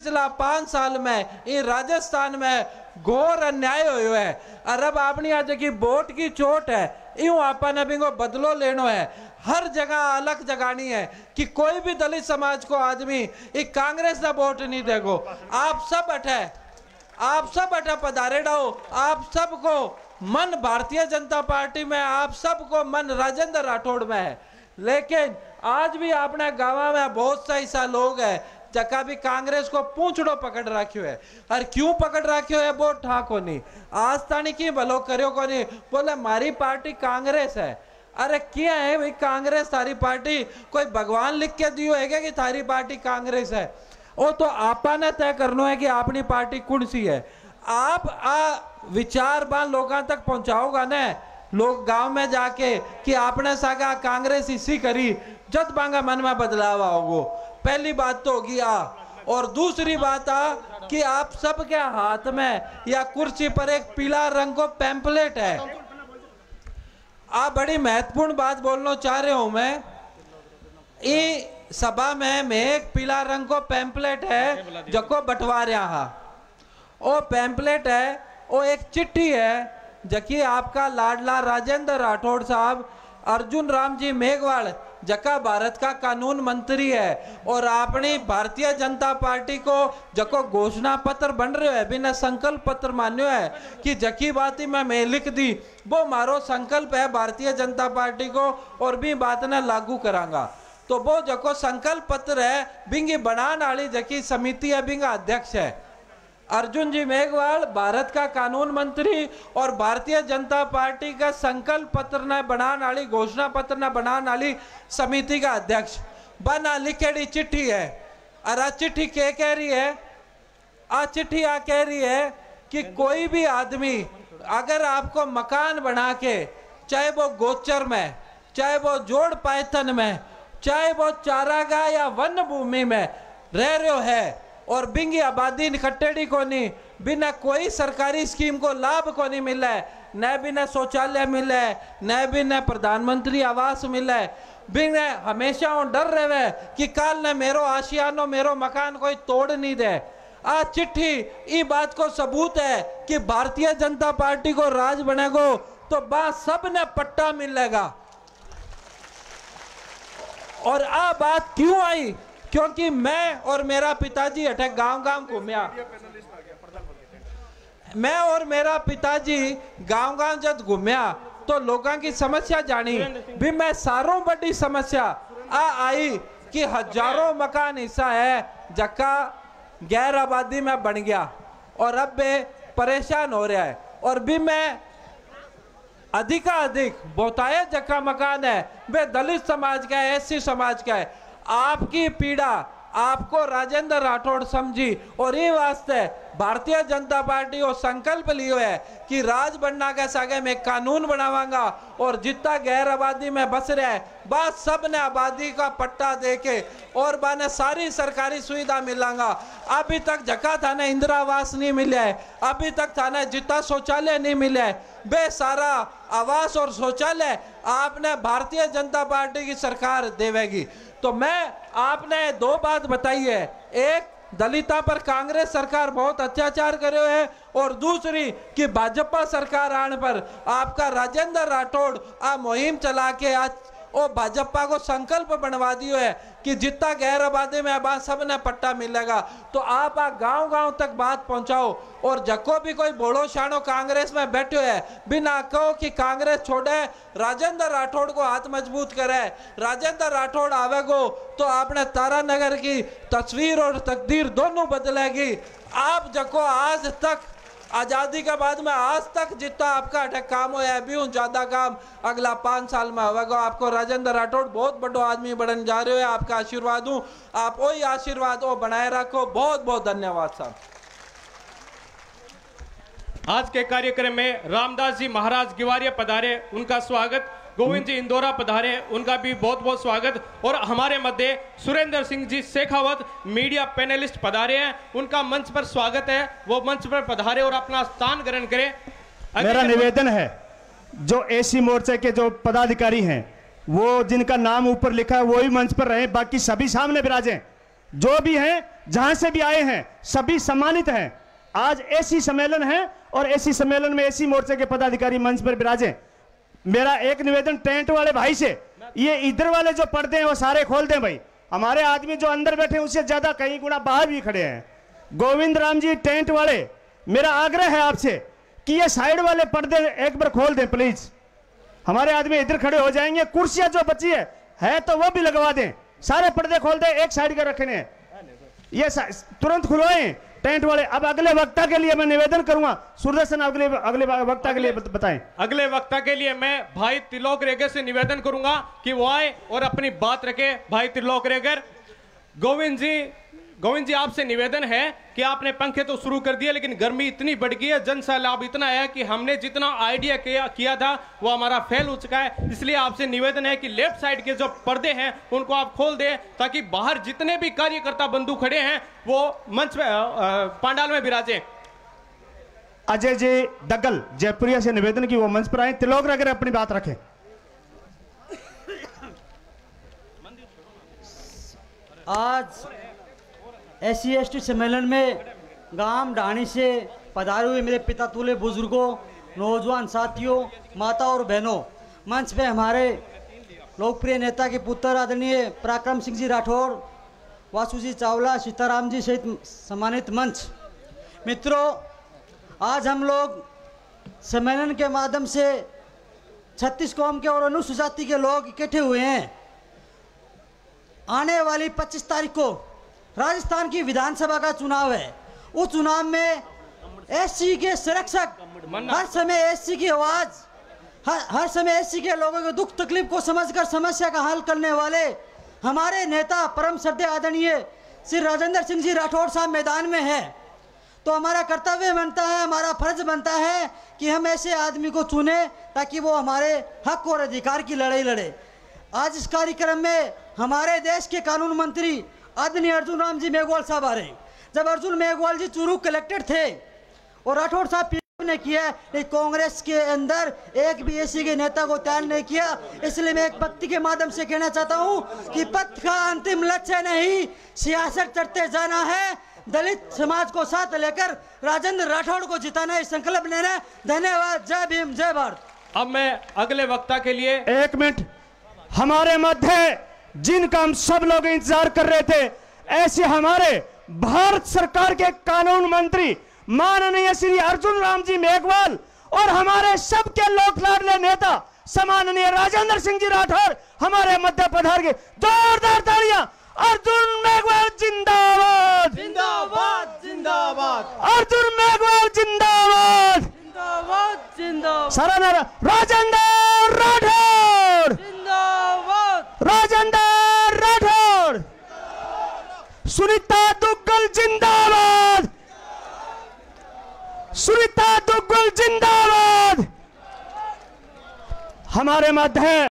पिछला 5 साल में ये राजस्थान में घोर अन्याय हो है। और अब आपने आज की वोट की चोट है, यूं आपने अभी को बदलो लेनो है। हर जगह अलग जगानी है कि कोई भी दलित समाज को आदमी एक कांग्रेस का वोट नहीं देगो। आप सब अठे पधारे डाओ। आप सबको मन भारतीय जनता पार्टी में, आप सबको मन राजेंद्र राठौड़ में है। लेकिन आज भी अपने गांव में बहुत सा ऐसा लोग है जका भी कांग्रेस को पूंछड़ो पकड़ रखियो है। और क्यों पकड़ रखियो है वो ठाको नहीं, आज तानी की भलो करियो को नहीं। बोले मारी पार्टी कांग्रेस है। अरे क्या है भाई कांग्रेस थारी पार्टी? कोई भगवान लिख के दियो है कि थारी पार्टी कांग्रेस है? वो तो आपा ने तय करना है कि अपनी पार्टी कौन सी है। आप विचार बान लोगों तक पहुंचाओगा ना, लोग गांव में जाके कि आपने सागा कांग्रेस इसी करी, जब बांगा मन में बदलाव आओगो। पहली बात तो होगी और दूसरी बात कि आप सबके हाथ में या कुर्सी पर एक पीला रंग को पैम्पलेट है। आप बड़ी महत्वपूर्ण बात बोलना चाह रहे हूं मैं। ये सभा में एक पीला रंग को पैम्पलेट है जको बंटवारिया हा। वो पैम्पलेट है, वो एक चिट्ठी है जकी आपका लाडला राजेंद्र राठौड़ साहब अर्जुन राम जी मेघवाल जका भारत का कानून मंत्री है और अपनी भारतीय जनता पार्टी को जको घोषणा पत्र बन रहे है बिना संकल्प पत्र मान्यो है कि जकी बात ही मैं लिख दी वो मारो संकल्प है भारतीय जनता पार्टी को और भी बात ने लागू करांगा। तो वो जको संकल्प पत्र है बिंगी बनाने वाली जकी समिति है बिंगा अध्यक्ष है अर्जुन जी मेघवाल, भारत का कानून मंत्री और भारतीय जनता पार्टी का संकल्प पत्र न बनाने वाली, घोषणा पत्र न बनाने वाली समिति का अध्यक्ष बना लिखेड़ी चिट्ठी है। और आ चिट्ठी क्या कह रही है? आ चिट्ठी आ कह रही है कि कोई भी आदमी अगर आपको मकान बना के, चाहे वो गोचर में, चाहे वो जोड़ पायथन में, चाहे वो चारागाह या वन भूमि में रह रहे है और बिंगी आबादी निकटेड़ी को नहीं, बिना कोई सरकारी स्कीम को लाभ को नहीं मिला है, न बिना शौचालय मिला है, न बिना प्रधानमंत्री आवास मिला है, बिना हमेशा वो डर रहे कि कल न मेरो आशियानो मेरो मकान कोई तोड़ नहीं दे। आ चिट्ठी ई बात को सबूत है कि भारतीय जनता पार्टी को राज बनेगो तो बात सब ने पट्टा मिलेगा। और आ बात क्यों आई? क्योंकि मैं और मेरा पिताजी अटक गांव-गांव घूमया। मैं और मेरा पिताजी गांव-गांव जब घूमया तो लोगों की समस्या जानी भी। मैं सारों बड़ी समस्या आई कि हजारों मकान हिस्सा है जक्का गैर आबादी में बन गया और अब वे परेशान हो रहा है। और भी मैं अधिक बहुताया जक्का मकान है वे दलित समाज का है, एससी समाज का है। आपकी पीड़ा आपको राजेंद्र राठौड़ समझी और ये वास्ते भारतीय जनता पार्टी को संकल्प लियो है कि राज बनना के सागे में कानून बनावांगा और जितना गैर आबादी में बस रहा है बस सब ने आबादी का पट्टा देके और बाने सारी सरकारी सुविधा मिलांगा। अभी तक जका थाने इंदिरा आवास नहीं मिला है, अभी तक थाने जितना शौचालय नहीं मिला है, बे सारा आवास और शौचालय आपने भारतीय जनता पार्टी की सरकार देवेगी। तो मैं आपने दो बात बताई है, एक दलिता पर कांग्रेस सरकार बहुत अत्याचार करे है और दूसरी कि भाजपा सरकार आने पर आपका राजेंद्र राठौड़ आ मुहिम चला के आज और भाजपा को संकल्प बनवा दियो है कि जितना गैर आबादी में अब सब ने पट्टा मिलेगा। तो आप गांव-गांव तक बात पहुंचाओ और जको भी कोई बोलो शानो कांग्रेस में बैठो है बिना कहो कि कांग्रेस छोड़े, राजेंद्र राठौड़ को हाथ मजबूत करे, राजेंद्र राठौड़ आवेगो तो आपने तारानगर की तस्वीर और तकदीर दोनों बदलेगी। आप जको आज तक आजादी के बाद में आज तक जितना आपका अटक काम हो है भी ज्यादा काम अगला 5 साल में होगा। आपको राजेंद्र राठौड़ बहुत बड़ो आदमी बनने जा रहे हो, आपका आशीर्वाद हूं, आप वही आशीर्वाद वो बनाए रखो। बहुत बहुत धन्यवाद साहब। आज के कार्यक्रम में रामदास जी महाराज गिवारिया पधारे, उनका स्वागत। गोविंद जी इंदौरा पधारे, उनका भी बहुत बहुत स्वागत। और हमारे मध्य सुरेंद्र सिंह जी शेखावत मीडिया पैनलिस्ट पधारे हैं, उनका मंच पर स्वागत है, वो मंच पर पधारे और अपना स्थान ग्रहण करें। मेरा निवेदन है जो एसी मोर्चे के जो पदाधिकारी हैं वो जिनका नाम ऊपर लिखा है वो ही मंच पर रहे, बाकी सभी सामने विराजें। जो भी हैं, जहां से भी आए हैं, सभी सम्मानित हैं। आज एसी सम्मेलन है और एसी सम्मेलन में एसी मोर्चे के पदाधिकारी मंच पर विराजे। मेरा एक निवेदन टेंट वाले भाई से, ये इधर वाले जो पर्दे हैं वो सारे खोल दें भाई। हमारे आदमी जो अंदर बैठे हैं उससे ज्यादा कई गुना बाहर भी खड़े हैं। गोविंद राम जी टेंट वाले, मेरा आग्रह है आपसे कि ये साइड वाले पर्दे एक बार खोल दें प्लीज। हमारे आदमी इधर खड़े हो जाएंगे। कुर्सियां जो बची है तो वो भी लगवा दें। सारे पर्दे खोल दें, एक साइड का रखने हैं, ये तुरंत खुलवाएं टेंट वाले। अब अगले वक्ता के लिए मैं निवेदन करूंगा, सुरदर्शन अगले वक्ता के लिए बताएं। अगले वक्ता के लिए मैं भाई त्रिलोक रेगर से निवेदन करूंगा कि वो आए और अपनी बात रखे। भाई त्रिलोक रेगर, गोविंद जी आपसे निवेदन है कि आपने पंखे तो शुरू कर दिए, लेकिन गर्मी इतनी बढ़ गई है, जन सैलाब इतना है कि हमने जितना आइडिया किया था वो हमारा फेल हो चुका है। इसलिए आपसे निवेदन है कि लेफ्ट साइड के जो पर्दे हैं उनको आप खोल दें, ताकि बाहर जितने भी कार्यकर्ता बंधु खड़े हैं वो मंच में पंडाल में विराजें। अजय जी दग्गल जयपुरिया से निवेदन की वो मंच पर आए। त्रिलोक रेगर अपनी बात रखें। आज SC/ST सम्मेलन में गांव ढाणी से पधारे हुए मेरे पिता तुल्य बुजुर्गों, नौजवान साथियों, माता और बहनों, मंच पे हमारे लोकप्रिय नेता के पुत्र आदरणीय पराक्रम सिंह जी राठौर, वासु जी चावला, सीताराम जी सहित सम्मानित मंच मित्रों, आज हम लोग सम्मेलन के माध्यम से 36 कौम के और अनुसूचित जाति के लोग इकट्ठे हुए हैं। आने वाली 25 तारीख को राजस्थान की विधानसभा का चुनाव है। उस चुनाव में SC के संरक्षक, हर समय SC की आवाज, हर समय SC के लोगों के दुख तकलीफ को समझकर समस्या का हल करने वाले हमारे नेता परम श्रद्धेय आदरणीय श्री राजेंद्र सिंह जी राठौर साहब मैदान में है। तो हमारा कर्तव्य बनता है, हमारा फर्ज बनता है कि हम ऐसे आदमी को चुने ताकि वो हमारे हक और अधिकार की लड़ाई लड़े। आज इस कार्यक्रम में हमारे देश के कानून मंत्री आदरणीय अर्जुन राम जी मेघवाल साहब आ रहे हैं। जब अर्जुन मेघवाल जी चूरू कलेक्टर थे और राठौर साहब ने किया, कांग्रेस के अंदर एक भी SC के नेता को तैयार नहीं किया। इसलिए मैं एक भक्ति के माध्यम से कहना चाहता हूं कि पथ का अंतिम लक्ष्य नहीं, सियासत करते जाना है, दलित समाज को साथ लेकर राजेंद्र राठौड़ को जिताना है, संकल्प लेना है। धन्यवाद। जय भीम, जय भारत। अब मैं अगले वक्ता के लिए एक मिनट, हमारे मध्य जिनका हम सब लोग इंतजार कर रहे थे, ऐसे हमारे भारत सरकार के कानून मंत्री माननीय श्री अर्जुन राम जी मेघवाल और हमारे सबके लोक लाडले नेता सम्माननीय राजेंद्र सिंह जी राठौर हमारे मध्य पधार के। जोरदार तालियां। अर्जुन मेघवाल जिंदाबाद, जिंदाबाद, जिंदाबाद। अर्जुन मेघवाल जिंदाबाद, जिंदाबाद, जिंदाबाद। सारा नारा राजेंद्र राठौर, जिंदाबाद, राजेंद्र राठौर। सुनीता दुग्गल जिंदाबाद, सुनीता दुग्गल जिंदाबाद। हमारे मध्य